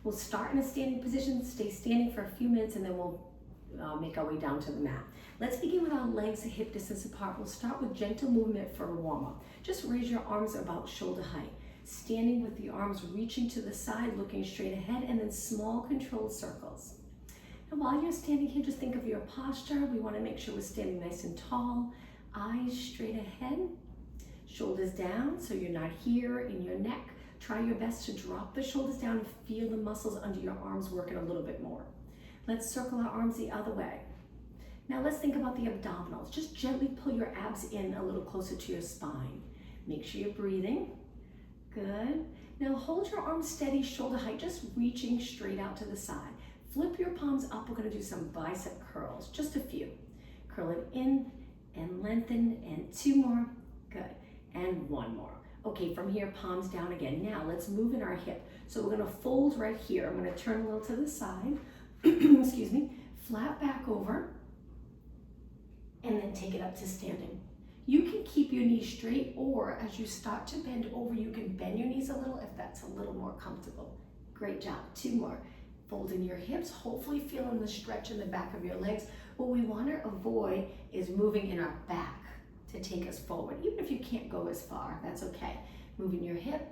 We'll start in a standing position, stay standing for a few minutes, and then we'll make our way down to the mat. Let's begin with our legs a hip distance apart. We'll start with gentle movement for a warm-up. Just raise your arms about shoulder height. Standing with the arms reaching to the side, looking straight ahead, and then small controlled circles. And while you're standing here, just think of your posture. We want to make sure we're standing nice and tall, eyes straight ahead, shoulders down so you're not here in your neck. Try your best to drop the shoulders down and feel the muscles under your arms working a little bit more. Let's circle our arms the other way. Now let's think about the abdominals. Just gently pull your abs in a little closer to your spine. Make sure you're breathing. Good. Now hold your arms steady, shoulder height, just reaching straight out to the side. Flip your palms up. We're going to do some bicep curls, just a few. Curl it in and lengthen, and 2 more. Good. And 1 more. Okay, from here, palms down again. Now let's move in our hip. So we're going to fold right here. I'm going to turn a little to the side. Excuse me. Flat back over, and then take it up to standing. You can keep your knees straight, or as you start to bend over, you can bend your knees a little if that's a little more comfortable. Great job. 2 more. Folding your hips, hopefully feeling the stretch in the back of your legs. What we want to avoid is moving in our back to take us forward. Even if you can't go as far, that's okay. Moving your hip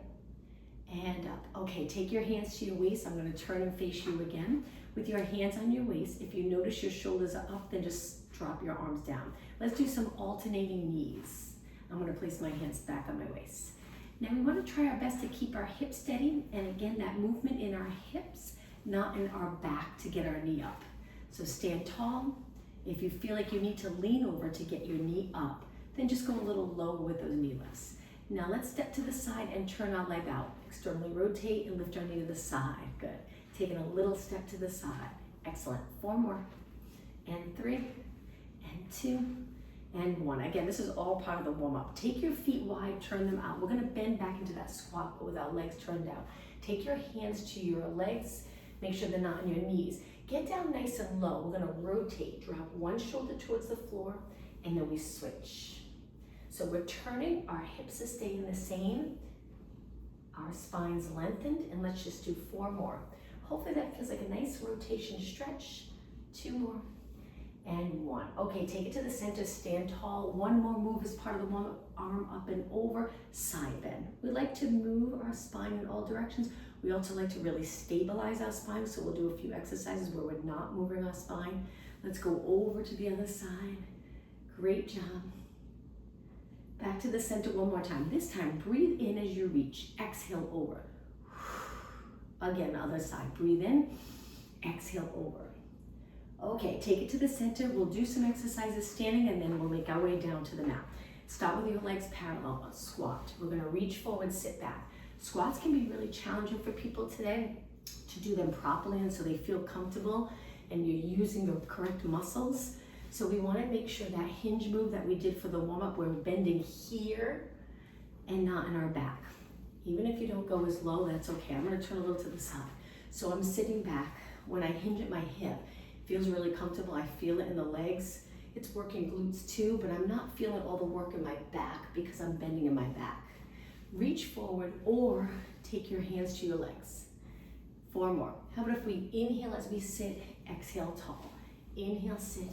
and up. Okay, take your hands to your waist. I'm going to turn and face you again. With your hands on your waist, if you notice your shoulders are up, then just drop your arms down. Let's do some alternating knees. I'm going to place my hands back on my waist. Now we want to try our best to keep our hips steady, and again, that movement in our hips, not in our back to get our knee up. So stand tall. If you feel like you need to lean over to get your knee up, then just go a little lower with those knee lifts. Now let's step to the side and turn our leg out. Externally rotate and lift our knee to the side. Good. Taking a little step to the side. Excellent. 4 more. And 3, and 2, and 1. Again, this is all part of the warm-up. Take your feet wide, turn them out. We're going to bend back into that squat, but with our legs turned out. Take your hands to your legs. Make sure they're not on your knees. Get down nice and low. We're going to rotate. Drop one shoulder towards the floor, and then we switch. So we're turning, our hips are staying the same, our spine's lengthened, and let's just do 4 more. Hopefully that feels like a nice rotation stretch. 2 more, and 1. Okay, take it to the center, stand tall. 1 more move as part of the warm-up, arm up and over, side bend. We like to move our spine in all directions. We also like to really stabilize our spine, so we'll do a few exercises where we're not moving our spine. Let's go over to the other side. Great job. Back to the center 1 more time. This time, breathe in as you reach. Exhale over. Again, other side. Breathe in, exhale over. Okay, take it to the center. We'll do some exercises standing, and then we'll make our way down to the mat. Start with your legs parallel, a squat. We're going to reach forward, sit back. Squats can be really challenging for people today to do them properly and so they feel comfortable and you're using the correct muscles. So we want to make sure that hinge move that we did for the warm-up, we're bending here and not in our back. Even if you don't go as low, that's okay. I'm going to turn a little to the side. So I'm sitting back. When I hinge at my hip, it feels really comfortable. I feel it in the legs. It's working glutes too, but I'm not feeling all the work in my back because I'm bending in my back. Reach forward or take your hands to your legs. 4 more. How about if we inhale as we sit, exhale tall. Inhale, sit,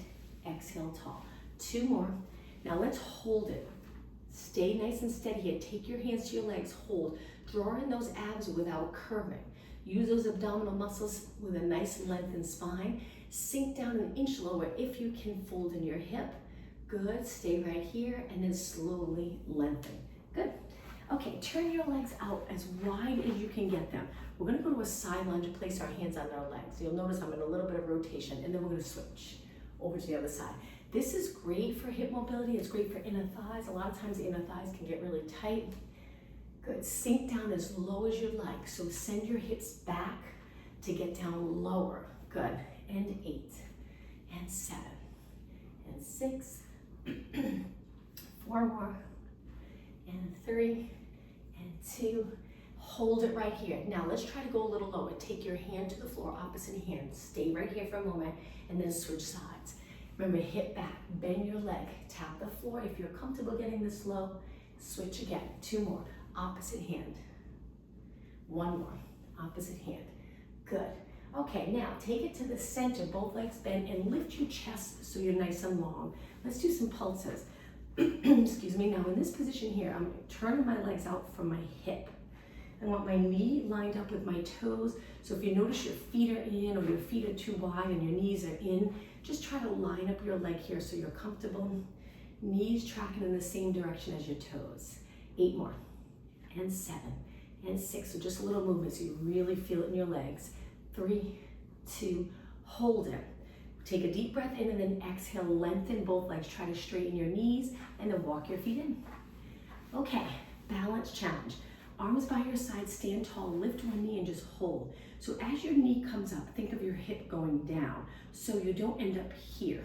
exhale tall. 2 more. Now let's hold it. Stay nice and steady here. Take your hands to your legs, hold. Draw in those abs without curving. Use those abdominal muscles with a nice lengthened spine. Sink down an inch lower if you can, fold in your hip. Good, stay right here and then slowly lengthen. Good. Okay, turn your legs out as wide as you can get them. We're gonna go to a side lunge and place our hands on our legs. You'll notice I'm in a little bit of rotation, and then we're gonna switch over to the other side. This is great for hip mobility. It's great for inner thighs. A lot of times the inner thighs can get really tight. Good, sink down as low as you like. So send your hips back to get down lower. Good, and 8, and 7, and 6, 4 more, and 3, and 2, hold it right here. Now let's try to go a little lower. Take your hand to the floor, opposite hand. Stay right here for a moment and then switch sides. Remember, hip back, bend your leg, tap the floor. If you're comfortable getting this low, switch again. 2 more, opposite hand. 1 more, opposite hand. Good, Okay, now take it to the center, both legs bend, and lift your chest so you're nice and long. Let's do some pulses. Excuse me. Now in this position here, I'm turning my legs out from my hip. I want my knee lined up with my toes. So if you notice your feet are in or your feet are too wide and your knees are in, just try to line up your leg here so you're comfortable. Knees tracking in the same direction as your toes. 8 more, and 7, and 6. So just a little movement so you really feel it in your legs. 3, 2, hold it. Take a deep breath in and then exhale, lengthen both legs. Try to straighten your knees and then walk your feet in. Okay, balance challenge. Arms by your side, stand tall, lift one knee and just hold. So as your knee comes up, think of your hip going down so you don't end up here.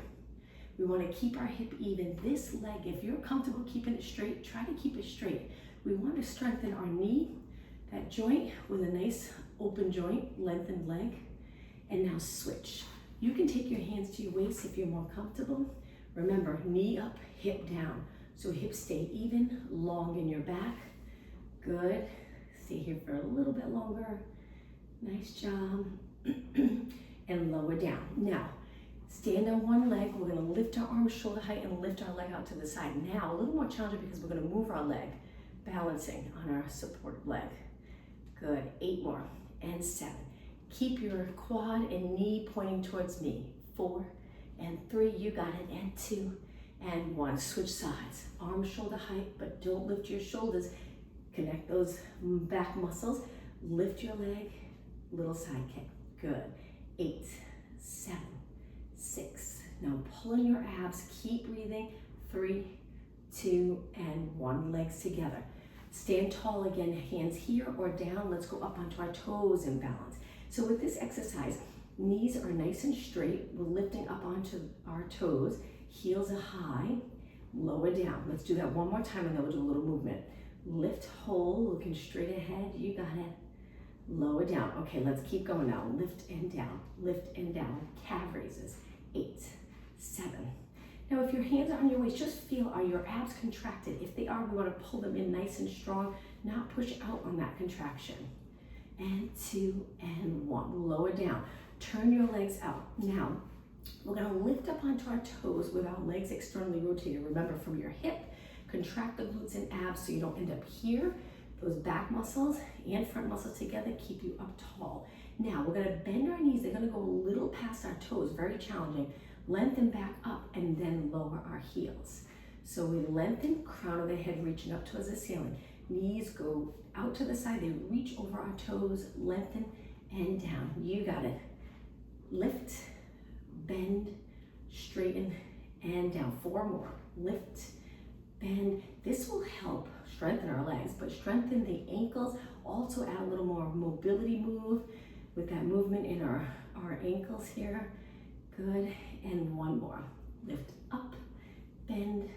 We want to keep our hip even. This leg, if you're comfortable keeping it straight, try to keep it straight. We want to strengthen our knee, that joint with a nice open joint, lengthened leg, and now switch. You can take your hands to your waist if you're more comfortable. Remember, knee up, hip down. So hips stay even, long in your back. Good. Stay here for a little bit longer. Nice job. And lower down. Now, stand on one leg. We're going to lift our arms shoulder height and lift our leg out to the side. Now, a little more challenging because we're going to move our leg, balancing on our supported leg. Good. 8 more, and 7. Keep your quad and knee pointing towards me. 4, and 3. You got it. And 2, and 1. Switch sides. Arms shoulder height, but don't lift your shoulders. Connect those back muscles. Lift your leg. Little side kick. Good. 8, 7, 6. Now pull in your abs. Keep breathing. 3, 2, and 1. Legs together. Stand tall again. Hands here or down. Let's go up onto our toes in balance. So with this exercise, knees are nice and straight. We're lifting up onto our toes. Heels are high. Lower down. Let's do that one more time and then we'll do a little movement. Lift, hold, looking straight ahead. You got it. Lower down. Okay, let's keep going now. Lift and down. Lift and down. Calf raises. 8, 7. Now, if your hands are on your waist, just feel, are your abs contracted? If they are, we want to pull them in nice and strong, not push out on that contraction. And 2, and 1. Lower down. Turn your legs out. Now, we're going to lift up onto our toes with our legs externally rotated. Remember, from your hip, contract the glutes and abs so you don't end up here. Those back muscles and front muscles together keep you up tall. Now we're gonna bend our knees. They're gonna go a little past our toes, very challenging. Lengthen back up and then lower our heels. So we lengthen, crown of the head reaching up towards the ceiling. Knees go out to the side, they reach over our toes, lengthen and down. You got it. Lift, bend, straighten, and down. 4 more. Lift, bend. This will help strengthen our legs, but strengthen the ankles. Also add a little more mobility move with that movement in our ankles here. Good. And 1 more. Lift up, bend,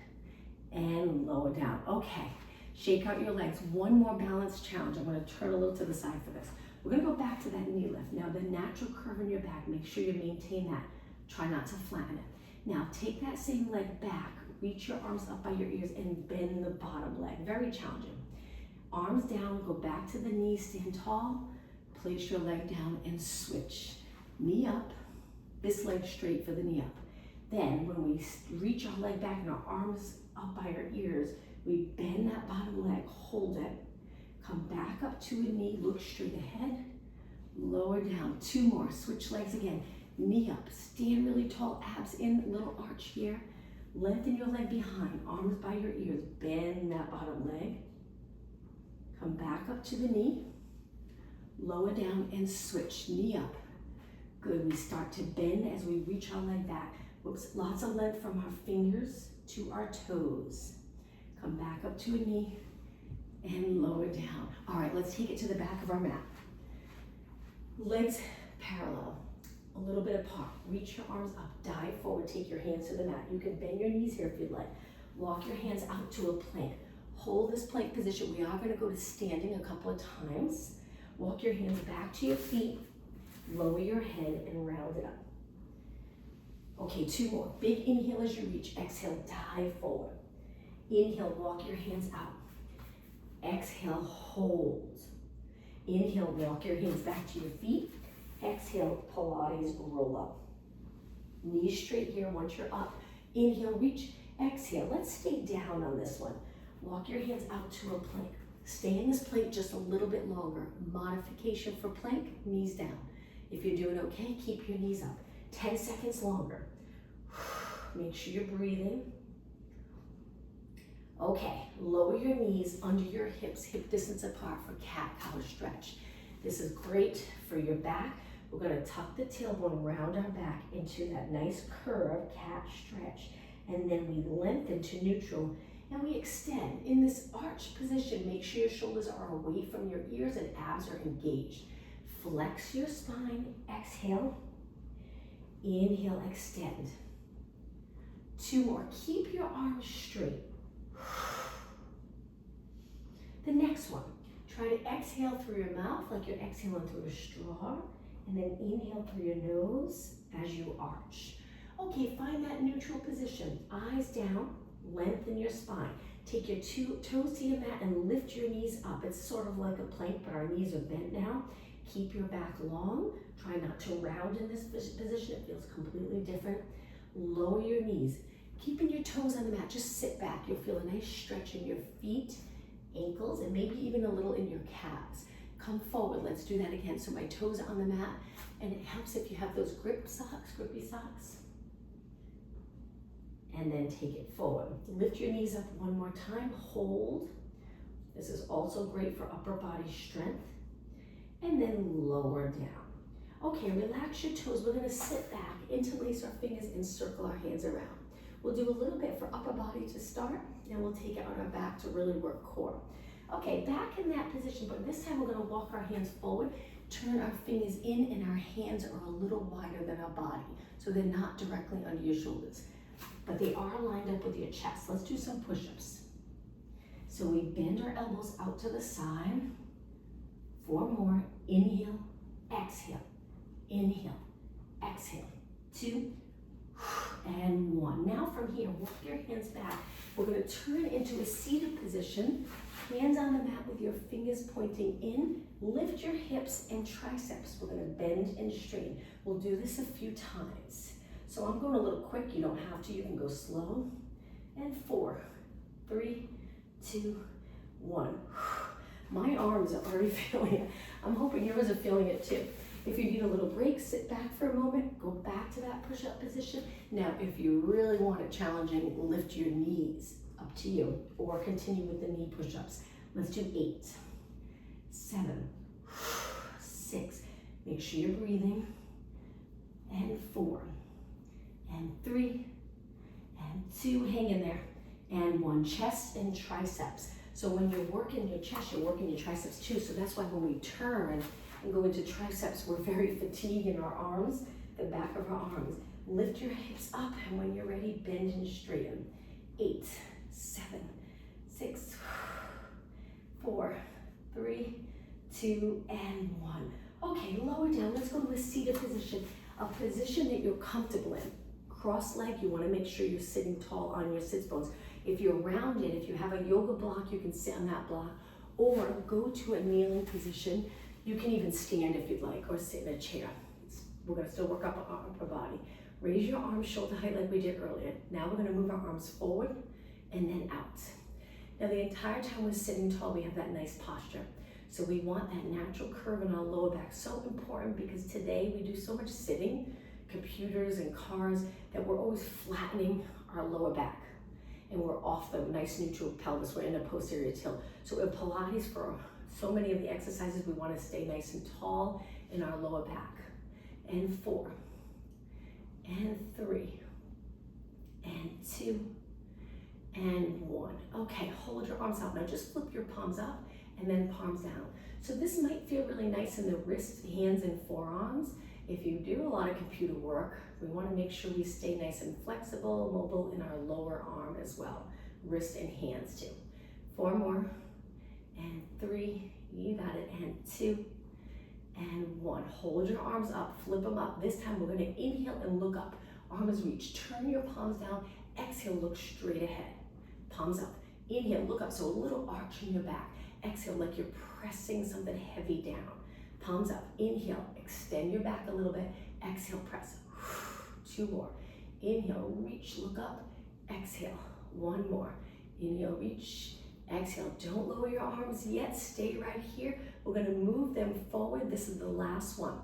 and lower down. Okay. Shake out your legs. 1 more balance challenge. I'm going to turn a little to the side for this. We're going to go back to that knee lift. Now, the natural curve in your back, make sure you maintain that. Try not to flatten it. Now, take that same leg back. Reach your arms up by your ears and bend the bottom leg. Very challenging. Arms down, go back to the knee, stand tall. Place your leg down and switch. Knee up, this leg straight for the knee up. Then, when we reach our leg back and our arms up by our ears, we bend that bottom leg, hold it. Come back up to a knee, look straight ahead, lower down. 2 more, switch legs again. Knee up, stand really tall, abs in, little arch here. Lengthen your leg behind, arms by your ears, bend that bottom leg. Come back up to the knee, lower down and switch, knee up. Good, we start to bend as we reach our leg back. Whoops, lots of length from our fingers to our toes. Come back up to a knee and lower down. All right, let's take it to the back of our mat. Legs parallel, a little bit apart. Reach your arms up, dive forward, take your hands to the mat. You can bend your knees here if you'd like. Walk your hands out to a plank. Hold this plank position. We are going to go to standing a couple of times. Walk your hands back to your feet, lower your head and round it up. Okay, 2 more. Big inhale as you reach. Exhale, dive forward. Inhale, walk your hands out. Exhale, hold. Inhale, walk your hands back to your feet. Exhale. exhale, Pilates roll up. Knees straight here once you're up. Inhale, reach, exhale. Let's stay down on this one. Walk your hands out to a plank. Stay in this plank just a little bit longer. Modification for plank, knees down. If you're doing okay, keep your knees up. 10 seconds longer. Make sure you're breathing. Okay, lower your knees under your hips, hip distance apart for cat-cow stretch. This is great for your back. We're gonna tuck the tailbone around our back into that nice curve, cat stretch. And then we lengthen to neutral and we extend. In this arch position, make sure your shoulders are away from your ears and abs are engaged. Flex your spine, exhale. Inhale, extend. 2 more, keep your arms straight. The next one, try to exhale through your mouth like you're exhaling through a straw, and then inhale through your nose as you arch. Okay, find that neutral position. Eyes down, lengthen your spine. Take your 2 toes to your mat and lift your knees up. It's sort of like a plank, but our knees are bent now. Keep your back long. Try not to round in this position. It feels completely different. Lower your knees. Keeping your toes on the mat, just sit back. You'll feel a nice stretch in your feet, ankles, and maybe even a little in your calves. Come forward, let's do that again. So my toes are on the mat, and it helps if you have those grippy socks. And then take it forward. Lift your knees up one more time, hold. This is also great for upper body strength. And then lower down. Okay, relax your toes. We're gonna sit back, interlace our fingers, and circle our hands around. We'll do a little bit for upper body to start, and we'll take it on our back to really work core. Okay, back in that position, but this time we're gonna walk our hands forward, turn our fingers in, and our hands are a little wider than our body, so they're not directly under your shoulders, but they are lined up with your chest. Let's do some push-ups. So we bend our elbows out to the side. 4 more, inhale, exhale, inhale, exhale, 2, and 1. Now from here, walk your hands back. We're gonna turn into a seated position, hands on the mat with your fingers pointing in, lift your hips and triceps. We're gonna bend and straighten. We'll do this a few times. So I'm going a little quick, you don't have to, you can go slow. And 4, 3, 2, 1. My arms are already feeling it. I'm hoping yours are feeling it too. If you need a little break, sit back for a moment, go back to that push-up position. Now, if you really want it challenging, lift your knees, up to you, or continue with the knee push-ups. Let's do 8, 7, 6, make sure you're breathing, and 4, and 3, and 2, hang in there, and 1, chest and triceps. So when you're working your chest, you're working your triceps too. So that's why when we turn and go into triceps, we're very fatigued in our arms, the back of our arms. Lift your hips up, and when you're ready, bend and straighten. 8, 7, 6, 4, 3, 2, and 1. Okay, lower down. Let's go to a seated position, a position that you're comfortable in. Cross leg, you want to make sure you're sitting tall on your sits bones. If you're rounded, if you have a yoga block, you can sit on that block, or go to a kneeling position. You can even stand if you'd like, or sit in a chair. We're gonna still work up our upper body. Raise your arms shoulder height like we did earlier. Now we're gonna move our arms forward and then out. Now the entire time we're sitting tall, we have that nice posture. So we want that natural curve in our lower back. So important, because today we do so much sitting, computers and cars, that we're always flattening our lower back. And we're off the nice neutral pelvis. We're in a posterior tilt. So in Pilates, for so many of the exercises, we want to stay nice and tall in our lower back. And 4, and 3, and 2, and 1. Okay, hold your arms out. Now just flip your palms up and then palms down. So this might feel really nice in the wrists, hands, and forearms. If you do a lot of computer work, we want to make sure we stay nice and flexible, mobile in our lower arm as well. Wrist and hands too. 4 more, and 3, you got it, and 2, and 1. Hold your arms up, flip them up. This time we're going to inhale and look up. Arms reach, turn your palms down, exhale, look straight ahead. Palms up, inhale, look up, so a little arch in your back. Exhale, like you're pressing something heavy down. Palms up, inhale, extend your back a little bit, exhale, press. 2 more. Inhale, reach, look up, exhale. 1 more. Inhale, reach, exhale. Don't lower your arms yet, stay right here. We're gonna move them forward. This is the last one.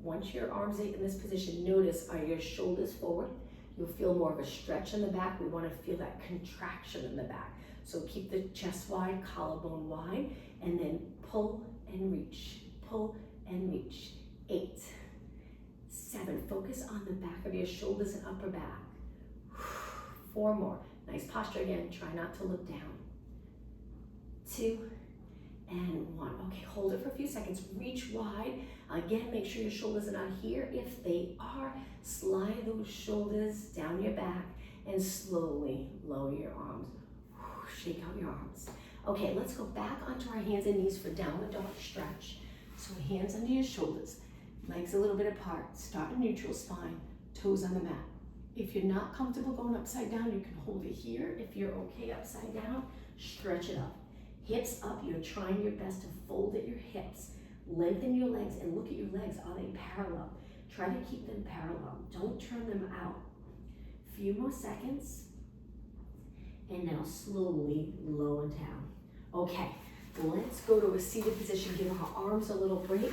Once your arms are in this position, notice, are your shoulders forward? You'll feel more of a stretch in the back. We wanna feel that contraction in the back. So keep the chest wide, collarbone wide, and then pull and reach, pull and reach. 8, 7, focus on the back of your shoulders and upper back. 4 more, nice posture again, try not to look down. 2 and 1, okay, hold it for a few seconds, reach wide. Again, make sure your shoulders are not here. If they are, slide those shoulders down your back and slowly lower your arms. Shake out your arms. Okay, let's go back onto our hands and knees for downward dog stretch. So hands under your shoulders, legs a little bit apart, start a neutral spine, toes on the mat. If you're not comfortable going upside down, you can hold it here. If you're okay upside down, stretch it up. Hips up, you're trying your best to fold at your hips. Lengthen your legs and look at your legs. Are they parallel? Try to keep them parallel. Don't turn them out. Few more seconds. And now slowly lower down. Okay, let's go to a seated position. Give our arms a little break.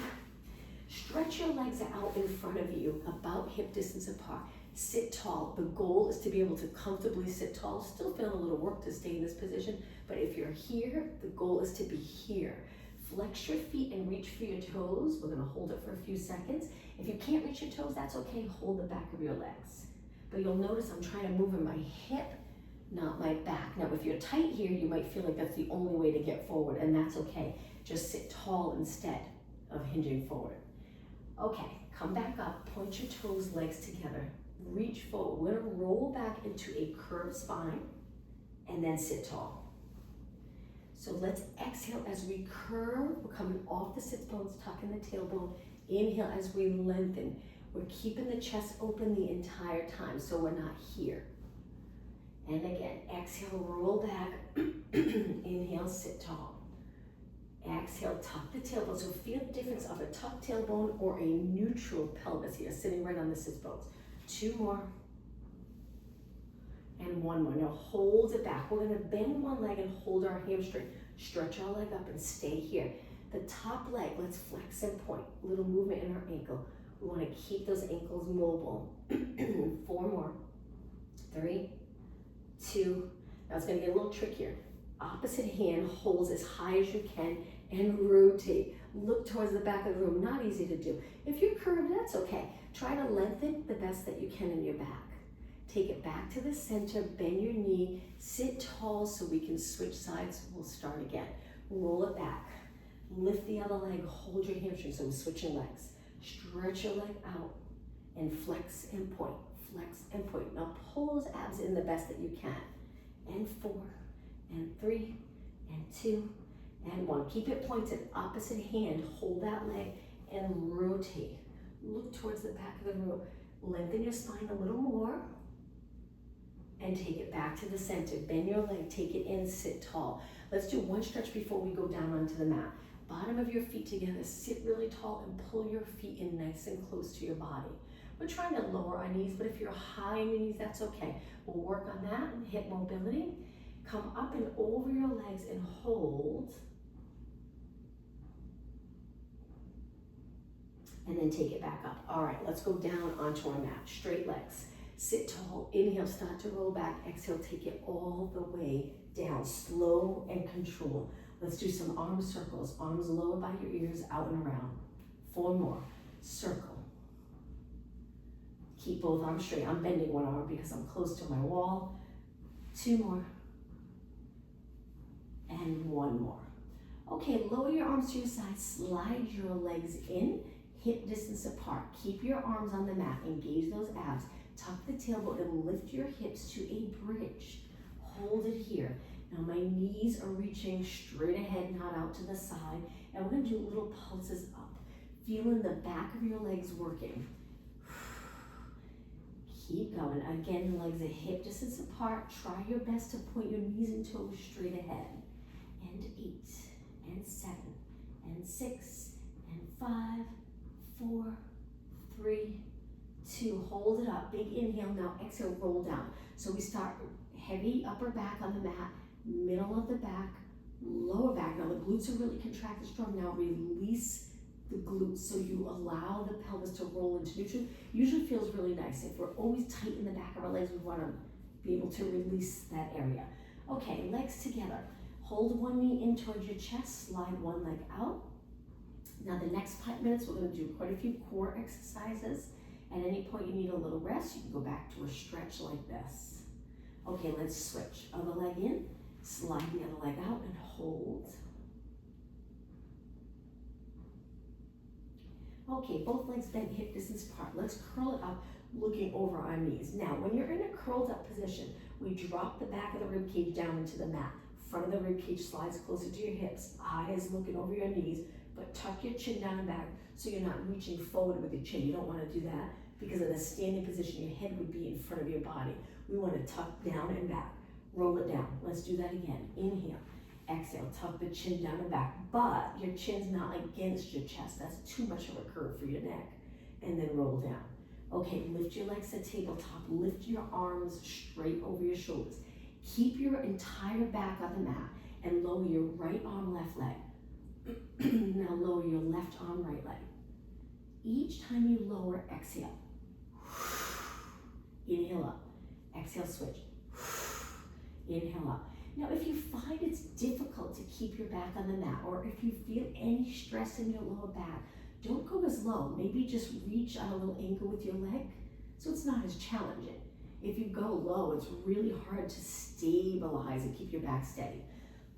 Stretch your legs out in front of you, about hip distance apart. Sit tall. The goal is to be able to comfortably sit tall. Still feeling a little work to stay in this position, but if you're here, the goal is to be here. Flex your feet and reach for your toes. We're gonna hold it for a few seconds. If you can't reach your toes, that's okay. Hold the back of your legs. But you'll notice I'm trying to move in my hip, not my back. Now, if you're tight here, you might feel like that's the only way to get forward, and that's okay. Just sit tall instead of hinging forward. Okay, come back up, point your toes, legs together. Reach forward. We're gonna roll back into a curved spine and then sit tall. So let's exhale as we curve. We're coming off the sit bones, tucking the tailbone. Inhale as we lengthen. We're keeping the chest open the entire time, so we're not here. And again, exhale, roll back. Inhale, sit tall. Exhale, tuck the tailbone. So feel the difference of a tucked tailbone or a neutral pelvis here, sitting right on the sit bones. 2 more. And 1 more. Now hold it back. We're gonna bend one leg and hold our hamstring. Stretch our leg up and stay here. The top leg, let's flex and point. Little movement in our ankle. We wanna keep those ankles mobile. 4 more. 3, 2. Now it's gonna get a little trickier. Opposite hand holds as high as you can and rotate. Look towards the back of the room. Not easy to do. If you're curved, that's okay. Try to lengthen the best that you can in your back. Take it back to the center, bend your knee, sit tall so we can switch sides. We'll start again. Roll it back. Lift the other leg, hold your hamstring, so we're switching legs. Stretch your leg out and flex and point, flex and point. Now pull those abs in the best that you can. And 4, and 3, and 2, and 1. Keep it pointed, opposite hand, hold that leg and rotate. Look towards the back of the room. Lengthen your spine a little more and take it back to the center. Bend your leg, take it in, sit tall. Let's do one stretch before we go down onto the mat. Bottom of your feet together, sit really tall and pull your feet in nice and close to your body. We're trying to lower our knees, but if you're high on your knees, that's okay. We'll work on that and hip mobility. Come up and over your legs and hold. And then take it back up. All right, let's go down onto our mat. Straight legs. Sit tall. Inhale, start to roll back. Exhale, take it all the way down. Slow and control. Let's do some arm circles. Arms lower by your ears, out and around. 4 more. Circle. Keep both arms straight. I'm bending one arm because I'm close to my wall. 2 more. And 1 more. Okay, lower your arms to your side. Slide your legs in. Hip distance apart. Keep your arms on the mat. Engage those abs. Tuck the tailbone and lift your hips to a bridge. Hold it here. Now my knees are reaching straight ahead, not out to the side. And we're gonna do little pulses up. Feeling the back of your legs working. Keep going. Again, the legs are hip distance apart. Try your best to point your knees and toes straight ahead. And 8, and 7, and 6, and 5, 4, 3, 2. Hold it up. Big inhale. Now exhale, roll down. So we start heavy upper back on the mat, middle of the back, lower back. Now the glutes are really contracted strong. Now release the glutes so you allow the pelvis to roll into neutral. Usually feels really nice. If we're always tight in the back of our legs, we want to be able to release that area. Okay, legs together. Hold one knee in towards your chest, slide one leg out. Now the next 5 minutes, we're going to do quite a few core exercises. At any point you need a little rest, you can go back to a stretch like this. Okay, let's switch. Other leg in, slide the other leg out and hold. Okay, both legs bent hip distance apart. Let's curl it up, looking over our knees. Now, when you're in a curled up position, we drop the back of the rib cage down into the mat. Front of the rib cage slides closer to your hips, eyes looking over your knees, but tuck your chin down and back so you're not reaching forward with your chin. You don't want to do that because in a standing position, your head would be in front of your body. We want to tuck down and back. Roll it down. Let's do that again. Inhale. Exhale. Tuck the chin down and back, but your chin's not against your chest. That's too much of a curve for your neck. And then roll down. Okay, lift your legs to tabletop. Lift your arms straight over your shoulders. Keep your entire back on the mat and lower your right arm, left leg. Now lower your left arm, right leg. Each time you lower, exhale. Inhale up. Exhale, switch. Inhale up. Now, if you find it's difficult to keep your back on the mat, or if you feel any stress in your lower back, don't go as low. Maybe just reach on a little angle with your leg so it's not as challenging. If you go low, it's really hard to stabilize and keep your back steady.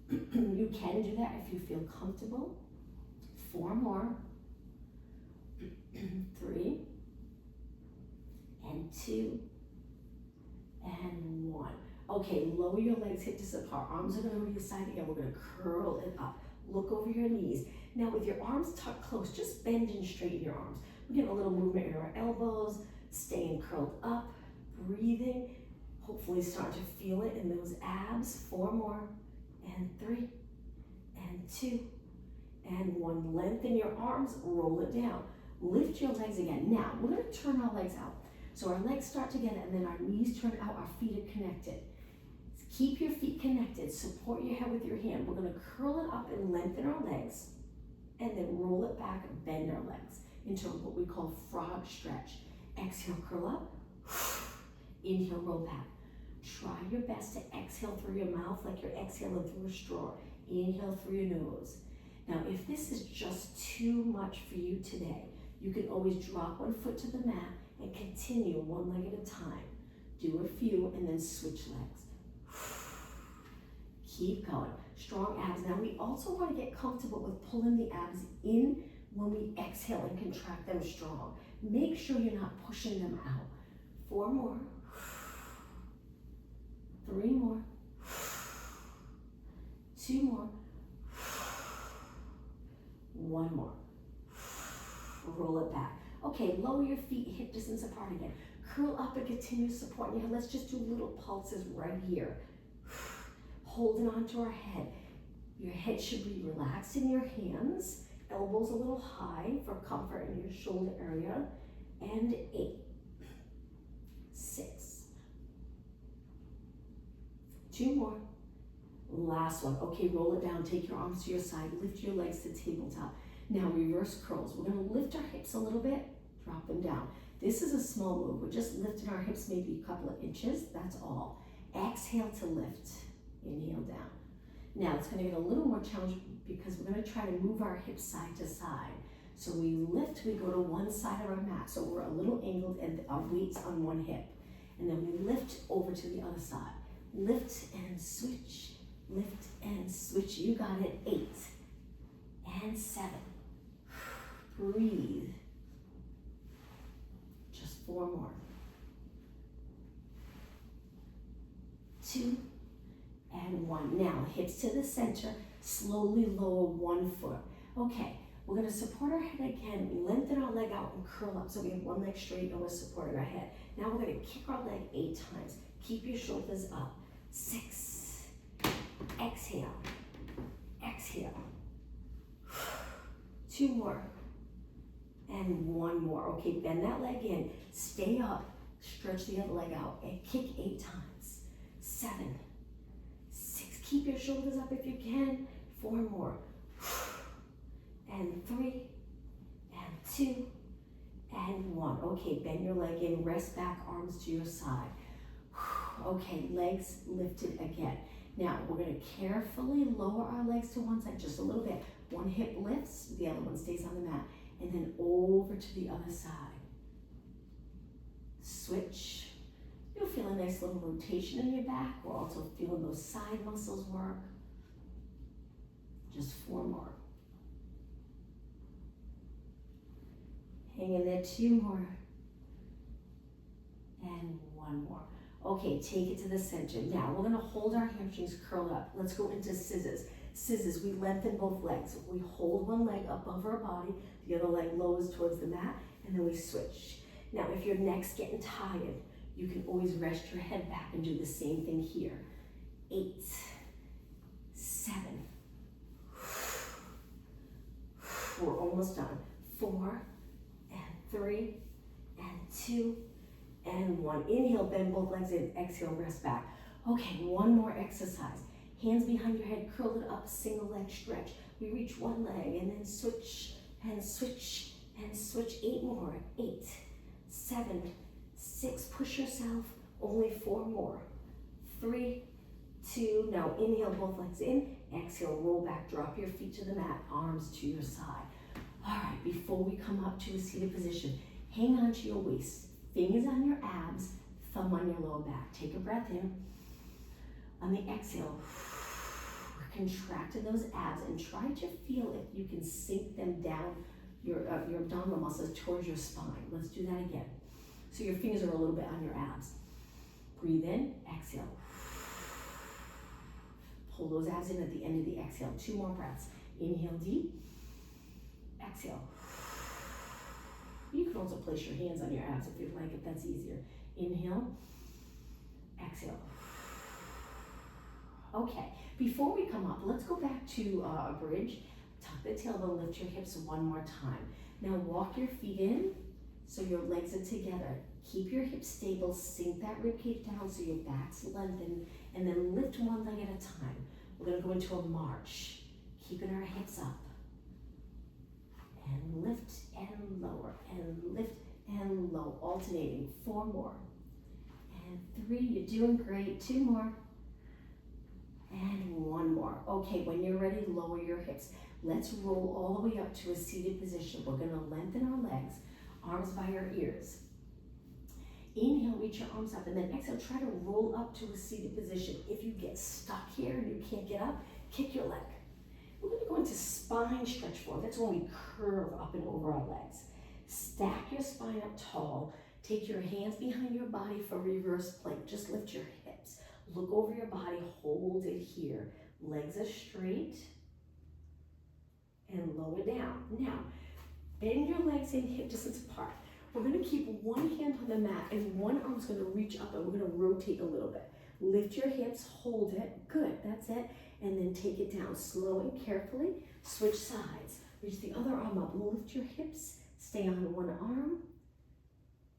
You can do that if you feel comfortable. 4 more. 3, and 2, and 1. Okay, lower your legs, hip distance apart. Arms are going to go to your side again. We're going to curl it up. Look over your knees. Now with your arms tucked close, just bend and straighten your arms. We're getting a little movement in our elbows, staying curled up, breathing. Hopefully start to feel it in those abs. 4 more, and 3, and 2, and 1. Lengthen your arms, roll it down. Lift your legs again. Now, we're going to turn our legs out. So our legs start together and then our knees turn out, our feet are connected. Keep your feet connected, support your head with your hand. We're going to curl it up and lengthen our legs and then roll it back and bend our legs into what we call frog stretch. Exhale, curl up. Inhale, roll back. Try your best to exhale through your mouth like you're exhaling through a straw. Inhale through your nose. Now, if this is just too much for you today, you can always drop one foot to the mat and continue one leg at a time. Do a few and then switch legs. Keep going. Strong abs. Now we also want to get comfortable with pulling the abs in when we exhale and contract them strong. Make sure you're not pushing them out. 4 more. 3 more. 2 more. 1 more. Roll it back. Okay, lower your feet, hip distance apart again. Curl up and continue supporting your head. Let's just do little pulses right here. Holding onto our head. Your head should be relaxed in your hands. Elbows a little high for comfort in your shoulder area. And 8, 6, 2 more. Last one. Okay, roll it down. Take your arms to your side. Lift your legs to tabletop. Now reverse curls. We're going to lift our hips a little bit. Drop them down. This is a small move. We're just lifting our hips maybe a couple of inches. That's all. Exhale to lift. Inhale down. Now it's going to get a little more challenging because we're going to try to move our hips side to side. So we lift, we go to one side of our mat. So we're a little angled and our weight's on one hip. And then we lift over to the other side. Lift and switch. Lift and switch. You got it. 8 and 7. Breathe. Just 4 more. 2 and 1. Now, hips to the center. Slowly lower 1 foot. Okay, we're going to support our head again. Lengthen our leg out and curl up so we have one leg straight and we're supporting our head. Now we're going to kick our leg 8 times. Keep your shoulders up. 6. Exhale. Exhale. 2 more. and one more. Okay, bend that leg in, stay up, stretch the other leg out, and kick 8 times. 7, 6, keep your shoulders up if you can. 4 more, and 3, and 2, and 1. Okay, bend your leg in, rest back, arms to your side. Okay, legs lifted again. Now, we're gonna carefully lower our legs to one side just a little bit. One hip lifts, the other one stays on the mat. And then over to the other side. Switch. You'll feel a nice little rotation in your back. We're also feeling those side muscles work. Just 4 more. Hang in there, 2 more. And 1 more. Okay, take it to the center. Now, we're gonna hold our hamstrings curled up. Let's go into scissors. Scissors, we lengthen both legs. We hold one leg above our body, the other leg lowers towards the mat, and then we switch. Now, if your neck's getting tired, you can always rest your head back and do the same thing here. 8, 7. We're almost done. 4, and 3, and 2, and 1. Inhale, bend both legs in. Exhale, rest back. Okay, one more exercise. Hands behind your head, curl it up, single leg stretch. We reach one leg and then switch, and switch, and switch. 8 more. 8, 7, 6. Push yourself. Only 4 more. 3, 2. Now inhale, both legs in. Exhale, roll back. Drop your feet to the mat, arms to your side. All right, before we come up to a seated position, hang on to your waist. Fingers on your abs, thumb on your lower back. Take a breath in. On the exhale, we're contracting those abs and try to feel if you can sink them down your abdominal muscles towards your spine. Let's do that again. So your fingers are a little bit on your abs. Breathe in, exhale. Pull those abs in at the end of the exhale. 2 more breaths. Inhale deep, exhale. You can also place your hands on your abs if you'd like, if that's easier. Inhale, exhale. Okay, before we come up, let's go back to a bridge. Tuck the tailbone, lift your hips one more time. Now walk your feet in so your legs are together. Keep your hips stable, sink that ribcage down so your back's lengthened, and then lift one leg at a time. We're gonna go into a march, keeping our hips up. And lift and lower, and lift and low, alternating. 4 more. And 3, you're doing great. 2 more. And 1 more. Okay, when you're ready, lower your hips. Let's roll all the way up to a seated position. We're gonna lengthen our legs, arms by our ears. Inhale, reach your arms up, and then exhale, try to roll up to a seated position. If you get stuck here and you can't get up, kick your leg. We're gonna go into spine stretch forward. That's when we curve up and over our legs. Stack your spine up tall. Take your hands behind your body for reverse plank. Just lift your hips. Look over your body, hold it here. Legs are straight and lower down. Now, bend your legs in hip distance apart. We're gonna keep one hand on the mat and one arm's gonna reach up and we're gonna rotate a little bit. Lift your hips, hold it, good, that's it. And then take it down, slow and carefully. Switch sides, reach the other arm up, lift your hips, stay on one arm,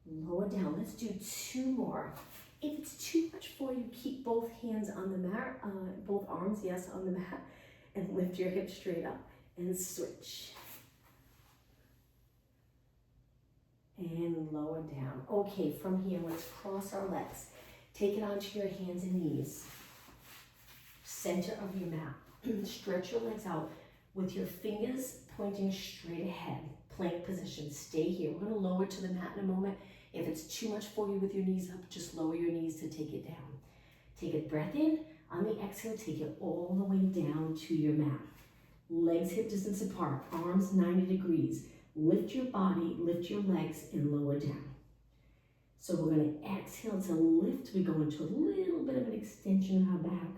lower down. Let's do 2 more. If it's too much for you, keep both hands on the mat, both arms, yes, on the mat, and lift your hips straight up and switch. And lower down. Okay, from here, let's cross our legs. Take it onto your hands and knees. Center of your mat. Stretch your legs out with your fingers pointing straight ahead. Plank position, stay here. We're gonna lower to the mat in a moment. If it's too much for you with your knees up, just lower your knees to take it down. Take a breath in. On the exhale, take it all the way down to your mat. Legs hip distance apart, arms 90 degrees. Lift your body, lift your legs, and lower down. So we're gonna exhale to lift. We go into a little bit of an extension in our back.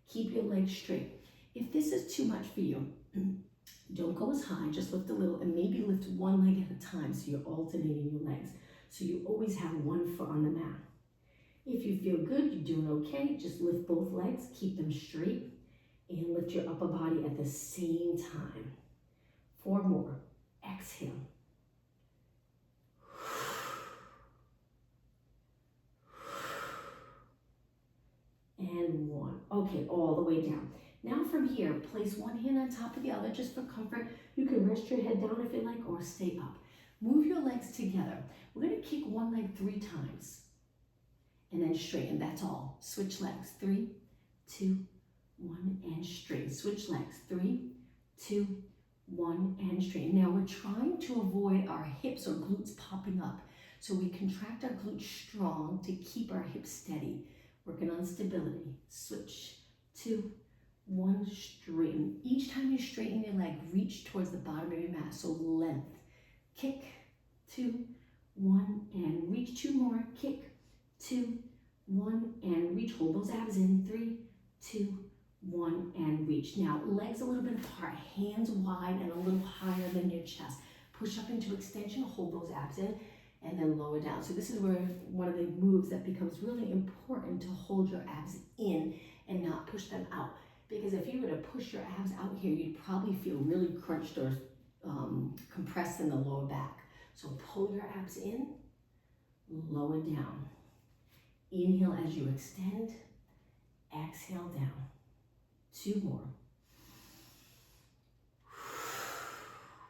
Keep your legs straight. If this is too much for you, don't go as high, just lift a little and maybe lift one leg at a time so you're alternating your legs. So you always have one foot on the mat. If you feel good, you're doing okay, just lift both legs, keep them straight, and lift your upper body at the same time. 4 more. Exhale. And one. Okay, all the way down. Now from here, place one hand on top of the other just for comfort. You can rest your head down if you like or stay up. Move your legs together. We're gonna kick one leg 3 times and then straighten, that's all. Switch legs, 3, 2, 1, and straighten. Switch legs, 3, 2, 1, and straighten. Now we're trying to avoid our hips or glutes popping up. So we contract our glutes strong to keep our hips steady. Working on stability. Switch, 2, 1, straighten. Each time you straighten your leg, reach towards the bottom of your mat, so length. Kick, 2, 1, and reach. 2 more. Kick, 2, 1, and reach. Hold those abs in. 3, 2, 1, and reach. Now, legs a little bit apart, hands wide and a little higher than your chest. Push up into extension, hold those abs in, and then lower down. So this is where one of the moves that becomes really important to hold your abs in and not push them out. Because if you were to push your abs out here, you'd probably feel really crunched or compressed in the lower back. So pull your abs in, lower down. Inhale as you extend, exhale down. 2 more.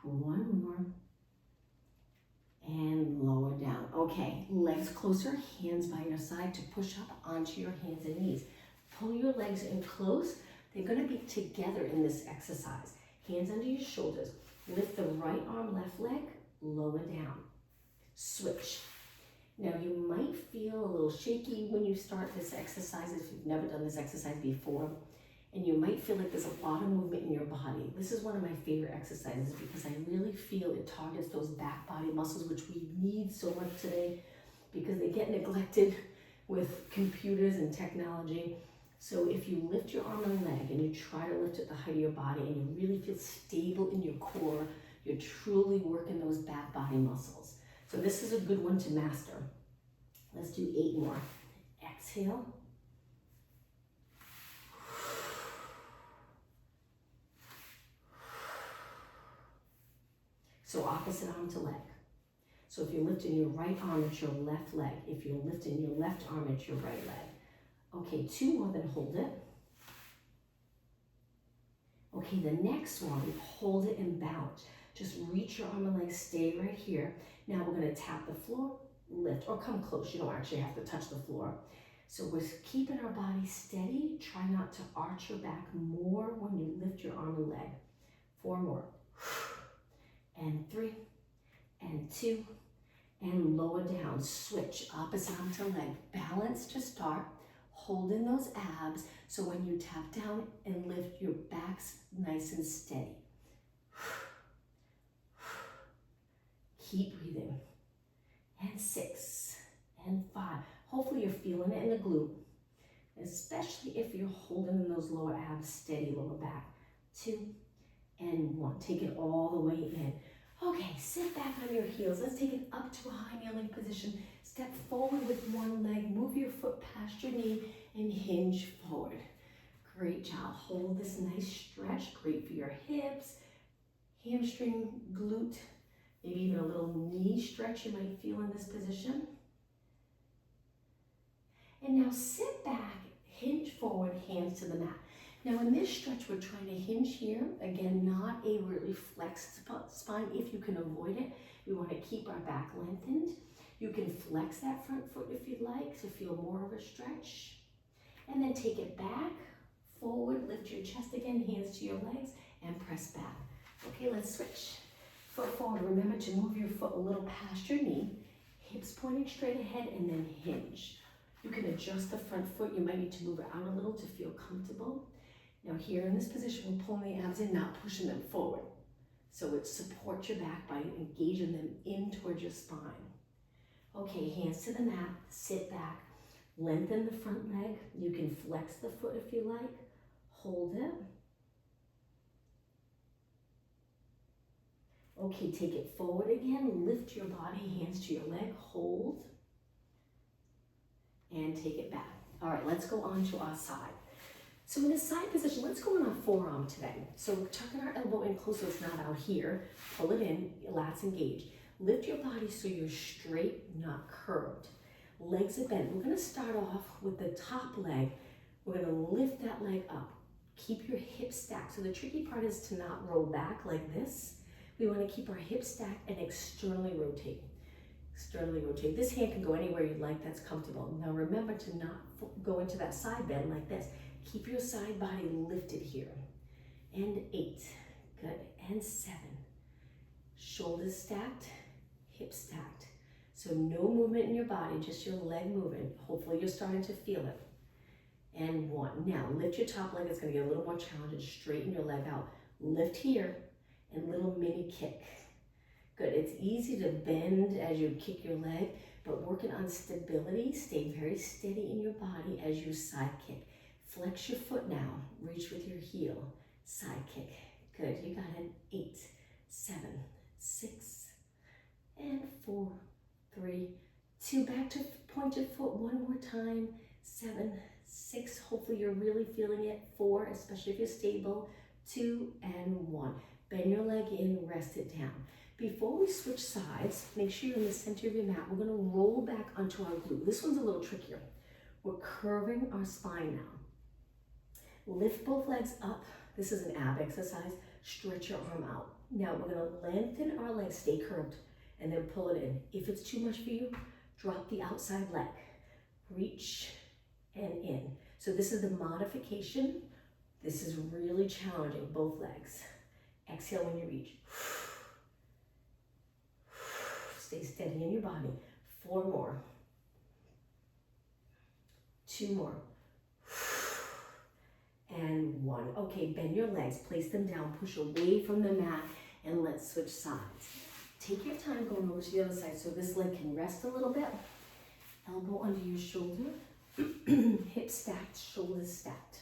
1 more. And lower down. Okay, legs closer, hands by your side to push up onto your hands and knees. Pull your legs in close. They're gonna be together in this exercise. Hands under your shoulders. Lift the right arm, left leg, lower down. Switch. Now you might feel a little shaky when you start this exercise if you've never done this exercise before. And you might feel like there's a lot of movement in your body. This is one of my favorite exercises because I really feel it targets those back body muscles, which we need so much today because they get neglected with computers and technology. So if you lift your arm and leg and you try to lift at the height of your body and you really feel stable in your core, you're truly working those back body muscles. So this is a good one to master. Let's do 8 more. Exhale. So opposite arm to leg. So if you're lifting your right arm at your left leg, if you're lifting your left arm at your right leg. Okay, 2 more, then hold it. Okay, the next one, hold it and bounce. Just reach your arm and leg, stay right here. Now we're gonna tap the floor, lift, or come close. You don't actually have to touch the floor. So we're keeping our body steady. Try not to arch your back more when you lift your arm and leg. 4 more. And 3, and 2, and lower down. Switch, opposite arm to leg. Balance to start, holding those abs, so when you tap down and lift, your back's nice and steady. Keep breathing. And 6, and 5. Hopefully you're feeling it in the glute, especially if you're holding in those lower abs, steady lower back. 2, and 1. Take it all the way in. Okay, sit back on your heels. Let's take it up to a high kneeling position. Step forward with one leg. Move your foot past your knee and hinge forward. Great job. Hold this nice stretch. Great for your hips, hamstring, glute, maybe even a little knee stretch you might feel in this position. And now sit back, hinge forward, hands to the mat. Now in this stretch, we're trying to hinge here. Again, not a really flexed spine if you can avoid it. We want to keep our back lengthened. You can flex that front foot if you'd like to feel more of a stretch. And then take it back, forward, lift your chest again, hands to your legs, and press back. Okay, let's switch. Foot forward. Remember to move your foot a little past your knee, hips pointing straight ahead, and then hinge. You can adjust the front foot. You might need to move it out a little to feel comfortable. Now here in this position, we're pulling the abs in, not pushing them forward. So it supports your back by engaging them in towards your spine. Okay, hands to the mat, sit back, lengthen the front leg. You can flex the foot if you like, hold it. Okay, take it forward again, lift your body, hands to your leg, hold, and take it back. All right, let's go on to our side. So in the side position, let's go on our forearm today. So we're tucking our elbow in close so it's not out here. Pull it in, lats engaged. Lift your body so you're straight, not curved. Legs are bent. We're gonna start off with the top leg. We're gonna lift that leg up. Keep your hips stacked. So the tricky part is to not roll back like this. We wanna keep our hips stacked and externally rotate. Externally rotate. This hand can go anywhere you'd like, that's comfortable. Now remember to not go into that side bend like this. Keep your side body lifted here. And 8, good, and 7. Shoulders stacked, hips stacked. So no movement in your body, just your leg moving. Hopefully you're starting to feel it. And 1. Now lift your top leg, it's gonna get a little more challenging. Straighten your leg out. Lift here and little mini kick. Good, it's easy to bend as you kick your leg, but working on stability, stay very steady in your body as you side kick. Flex your foot now, reach with your heel, side kick. Good, you got it. 8, 7, 6, and 4, 3, 2. Back to pointed foot one more time. 7, 6, hopefully you're really feeling it. 4, especially if you're stable. 2, and 1. Bend your leg in, rest it down. Before we switch sides, make sure you're in the center of your mat. We're gonna roll back onto our glute. This one's a little trickier. We're curving our spine now. Lift both legs up. This is an ab exercise. Stretch your arm out. Now we're gonna lengthen our legs, stay curved, and then pull it in. If it's too much for you, drop the outside leg. Reach and in. So this is the modification. This is really challenging, both legs. Exhale when you reach. Stay steady in your body. 4 more. 2 more. And 1. Okay, bend your legs, place them down, push away from the mat, and let's switch sides. Take your time going over to the other side so this leg can rest a little bit. Elbow under your shoulder, hips stacked, shoulders stacked.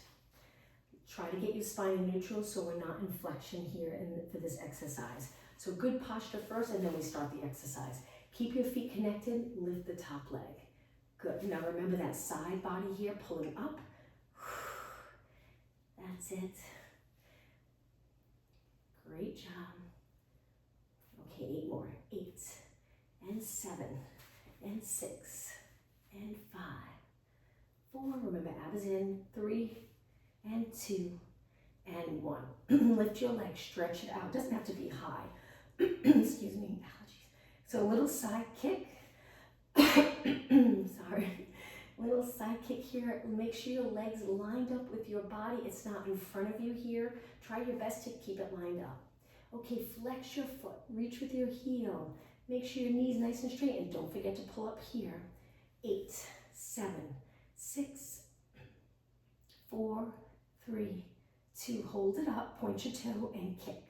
Try to get your spine in neutral so we're not in flexion here for this exercise. So good posture first, and then we start the exercise. Keep your feet connected, lift the top leg. Good, now remember that side body here, pulling up. That's it. Great job. Okay, 8 more. 8, and 7, and 6, and 5, 4. Remember, abs in. 3, and 2, and 1. Lift your leg, stretch it out. Doesn't have to be high. Excuse me, allergies. So a little side kick. Sorry. Little side kick here. Make sure your legs lined up with your body. It's not in front of you here. Try your best to keep it lined up. Okay, flex your foot. Reach with your heel. Make sure your knees nice and straight, and don't forget to pull up here. 8, 7, 6, 4, 3, 2. Hold it up. Point your toe and kick.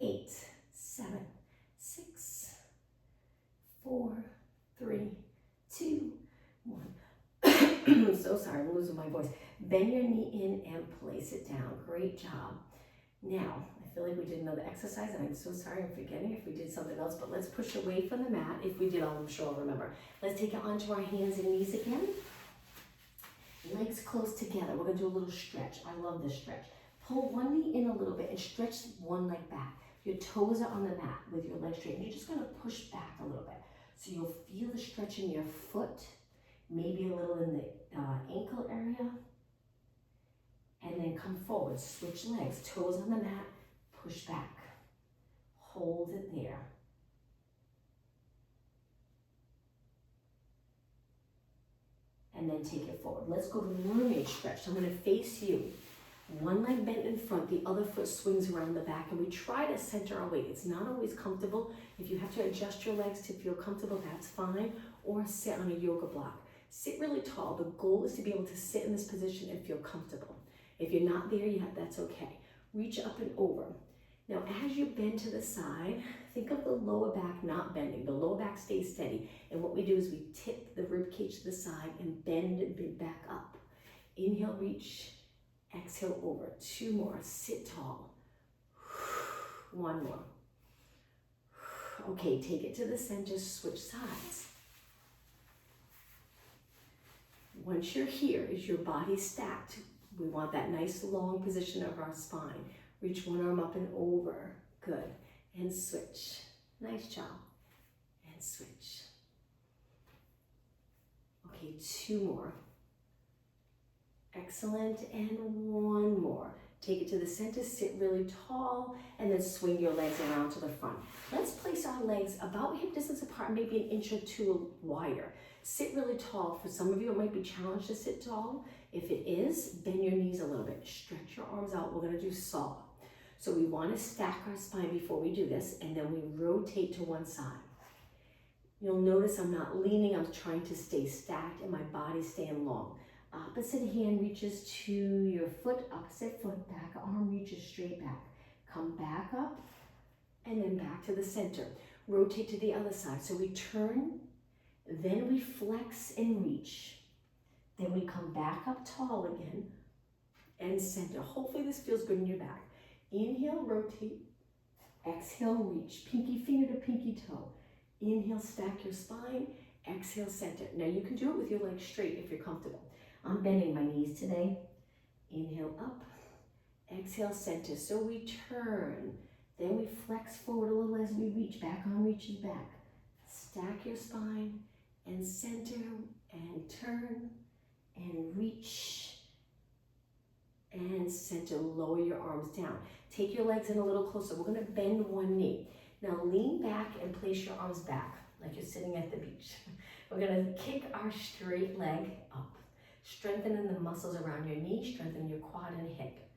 8, 7, 6, 4, 3, 2, 1. I'm so sorry, I'm losing my voice. Bend your knee in and place it down. Great job. Now, I feel like we did another exercise, and I'm so sorry I'm forgetting if we did something else, but let's push away from the mat. If we did, I'm sure I'll remember. Let's take it onto our hands and knees again. Legs close together. We're gonna do a little stretch. I love this stretch. Pull one knee in a little bit and stretch one leg back. Your toes are on the mat with your legs straight, and you're just gonna push back a little bit. So you'll feel the stretch in your foot, maybe a little in the ankle area, and then come forward, switch legs, toes on the mat, push back, hold it there. And then take it forward. Let's go to the mermaid stretch. So I'm gonna face you. One leg bent in front, the other foot swings around the back, and we try to center our weight. It's not always comfortable. If you have to adjust your legs to feel comfortable, that's fine, or sit on a yoga block. Sit really tall. The goal is to be able to sit in this position and feel comfortable. If you're not there yet, that's okay. Reach up and over. Now, as you bend to the side, think of the lower back not bending. The lower back stays steady. And what we do is we tip the rib cage to the side and bend and bend back up. Inhale, reach. Exhale over. 2 more. Sit tall. 1 more. Okay, take it to the center. Switch sides. Once you're here, is your body stacked? We want that nice long position of our spine. Reach one arm up and over. Good. And switch. Nice job. And switch. Okay, 2 more. Excellent. And 1 more. Take it to the center, sit really tall, and then swing your legs around to the front. Let's place our legs about hip distance apart, maybe an inch or 2 wider. Sit really tall. For some of you, it might be challenged to sit tall. If it is, bend your knees a little bit. Stretch your arms out. We're gonna do saw. So we wanna stack our spine before we do this, and then we rotate to one side. You'll notice I'm not leaning, I'm trying to stay stacked and my body's staying long. Opposite hand reaches to your foot, opposite foot, back arm reaches straight back. Come back up and then back to the center. Rotate to the other side. So we turn, then we flex and reach. Then we come back up tall again and center. Hopefully this feels good in your back. Inhale, rotate. Exhale, reach. Pinky finger to pinky toe. Inhale, stack your spine. Exhale, center. Now you can do it with your legs straight if you're comfortable. I'm bending my knees today. Inhale up, exhale center. So we turn, then we flex forward a little as we reach. Back arm reaches back. Stack your spine and center and turn and reach and center. Lower your arms down. Take your legs in a little closer. We're gonna bend one knee. Now lean back and place your arms back like you're sitting at the beach. We're gonna kick our straight leg up. Strengthening the muscles around your knee, strengthen your quad and hip.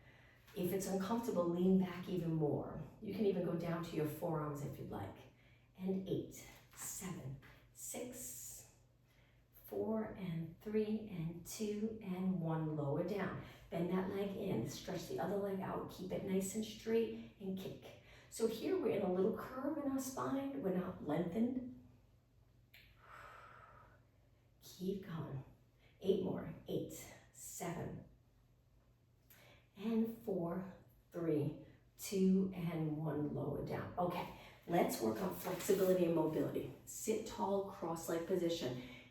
If it's uncomfortable, lean back even more. You can even go down to your forearms if you'd like. And 8, 7, 6, 4, and 3, and 2, and 1. Lower down. Bend that leg in. Stretch the other leg out. Keep it nice and straight and kick. So here we're in a little curve in our spine. We're not lengthened. Keep going. 8 more. 8, 7, and 4, 3, 2, and 1. Lower down. Okay, let's work on flexibility and mobility. Sit tall, cross-leg position.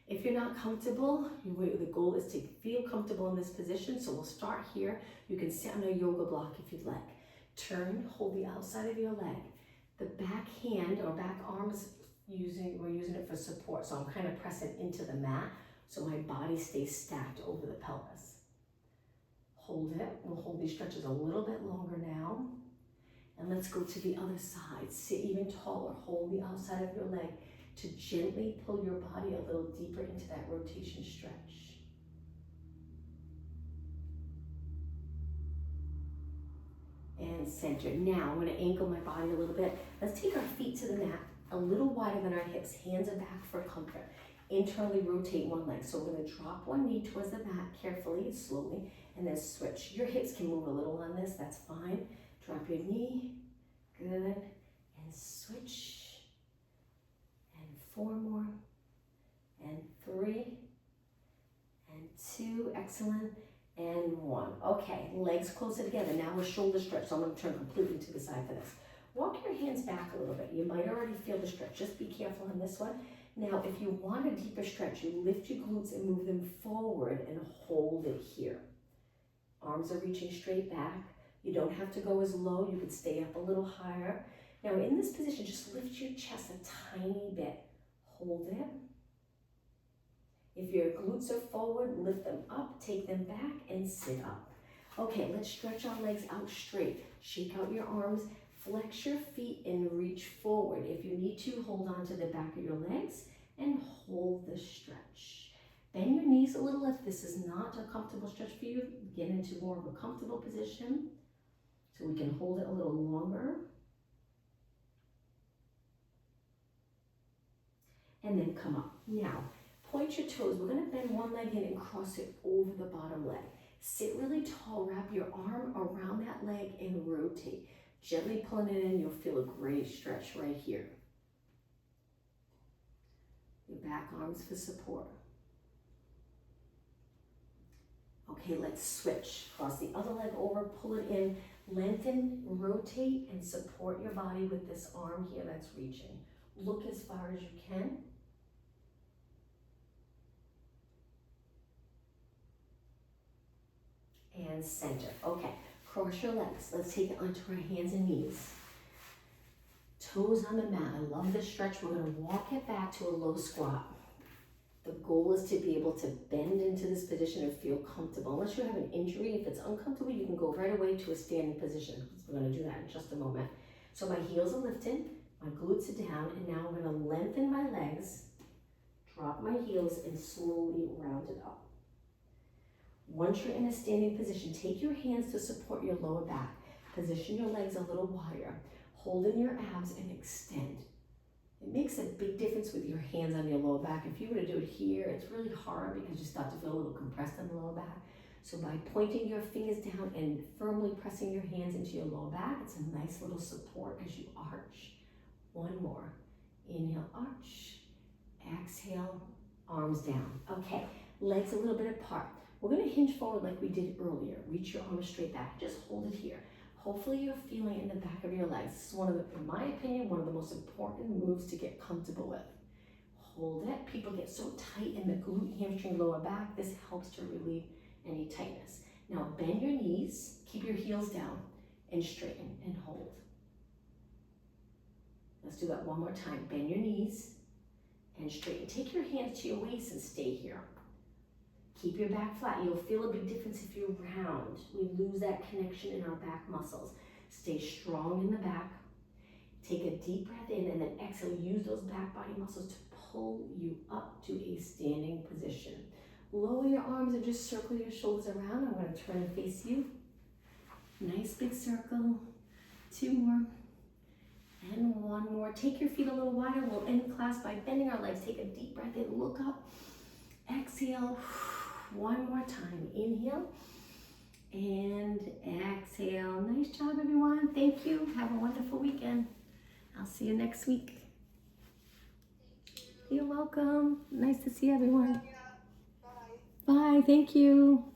If you're not comfortable, the goal is to feel comfortable in this position. So we'll start here. You can sit on a yoga block if you'd like. Turn, hold the outside of your leg. The back hand or back arm is we're using it for support. So I'm kind of pressing into the mat, so my body stays stacked over the pelvis. Hold it. We'll hold these stretches a little bit longer now. And let's go to the other side. Sit even taller. Hold the outside of your leg to gently pull your body a little deeper into that rotation stretch. And center. Now I'm going to angle my body a little bit. Let's take our feet to the mat a little wider than our hips. Hands are back for comfort. Internally rotate one leg. So we're going to drop one knee towards the mat carefully, slowly, and then switch. Your hips can move a little on this, that's fine. Drop your knee, good, and switch. And 4 more, and 3, and 2, excellent, and 1. Okay, legs closer together. Now we're shoulder stretch, so I'm going to turn completely to the side for this. Walk your hands back a little bit. You might already feel the stretch. Just be careful on this one. Now, if you want a deeper stretch, you lift your glutes and move them forward and hold it here. Arms are reaching straight back. You don't have to go as low. You can stay up a little higher. Now, in this position, just lift your chest a tiny bit. Hold it. If your glutes are forward, lift them up, take them back, and sit up. Okay, let's stretch our legs out straight. Shake out your arms. Flex your feet and reach forward. If you need to, hold on to the back of your legs and hold the stretch. Bend your knees a little if this is not a comfortable stretch for you. Get into more of a comfortable position so we can hold it a little longer. And then come up. Now, point your toes. We're going to bend one leg in and cross it over the bottom leg. Sit really tall. Wrap your arm around that leg and rotate. Gently pulling it in, you'll feel a great stretch right here. Your back arms for support. Okay, let's switch. Cross the other leg over, pull it in, lengthen, rotate, and support your body with this arm here that's reaching. Look as far as you can. and center. Okay, cross your legs. Let's take it onto our hands and knees. Toes on the mat. I love this stretch. We're gonna walk it back to a low squat. The goal is to be able to bend into this position and feel comfortable. Unless you have an injury, if it's uncomfortable, you can go right away to a standing position. We're gonna do that in just a moment. So my heels are lifted, my glutes are down, and now I'm gonna lengthen my legs, drop my heels, and slowly round it up. Once you're in a standing position, take your hands to support your lower back. Position your legs a little wider. Hold in your abs and extend. It makes a big difference with your hands on your lower back. If you were to do it here, it's really hard because you start to feel a little compressed on the lower back. So by pointing your fingers down and firmly pressing your hands into your lower back, it's a nice little support as you arch. One more. Inhale, arch. Exhale, arms down. Okay, legs a little bit apart. We're gonna hinge forward like we did earlier. Reach your arms straight back. Just hold it here. Hopefully you're feeling it in the back of your legs. This is one of the, in my opinion, one of the most important moves to get comfortable with. Hold it. People get so tight in the glute, hamstring, lower back. This helps to relieve any tightness. Now bend your knees, keep your heels down, and straighten and hold. Let's do that one more time. Bend your knees and straighten. Take your hands to your waist and stay here. Keep your back flat. You'll feel a big difference if you're round. We lose that connection in our back muscles. Stay strong in the back. Take a deep breath in and then exhale. Use those back body muscles to pull you up to a standing position. Lower your arms and just circle your shoulders around. I'm going to turn and face you. Nice big circle. 2 more. And 1 more. Take your feet a little wider. We'll end class by bending our legs. Take a deep breath in. Look up. Exhale. 1 more time. Inhale and exhale. Nice job, everyone. Thank you. Have a wonderful weekend. I'll see you next week. You're welcome. Nice to see everyone. Bye. Thank you.